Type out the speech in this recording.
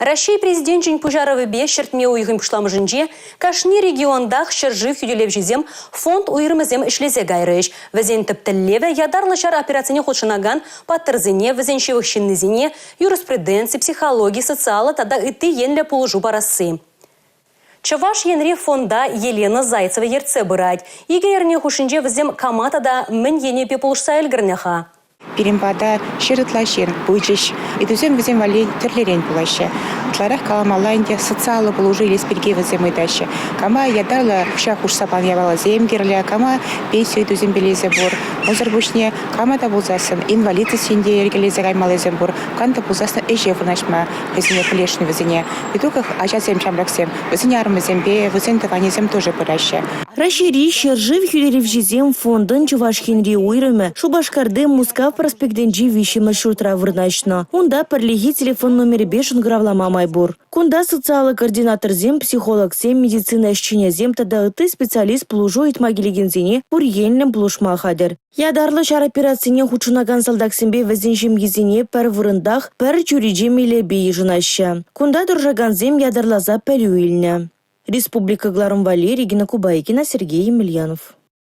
Россия президентчин Пужаровы бе шертме уйгым пышламыжынже, кашни региондах шыржы хюделевжизем фонд уйрымызем ишлезе гайрыш. Везен тіптіллеве ядарлы шар операцияне ходшынаган паттырзыне, везен шевықшыннызыне, юриспруденции, психологии, социалы тада ыты енле полужу барасы. Чаваш енре фонда Елена Зайцева ерце бырать. Игерне хушинже везем каматада мен ене пеполушса эльгірнеха. Перембада шерытлашен, буйчиш, и тузем везем вали терлерен пулаще. Тларах каламаланде социалы положили спирги везем и дальше. Кама ядала шах уж сапан явала земгерля, кама пенсию тузем белезе бор. Озарбушне кама да бузасын, инвалиды синде ергелезе гаймалы зембур, канта бузасна эже вынашма везене плешни везене. И только ажазем чамраксем, везене армызембе, везен таванезем тоже пыраща. Рашири шержив хюлеревжизем фондын Чувашхинри уйрыме, шубашкарды Мускав проспектенджи виши маршрутра вырначно. Унда парлиги телефон номер бешен гравлама майбур. Кунда социалы координатор зем, психолог зем, медицина ищиня зем, тада ты специалист плужу итмагилигензине пурьенлем плужма хадер. Ядарлы шар операцияне хучунаган салдаксембе везенжем езине пер вырындах, пер чуриджем или бейжинаща. Кунда дуржаган зем ядарлаза перюильня. Республика Гларум Валерий, Регина Кубайкина, Сергей Емельянов.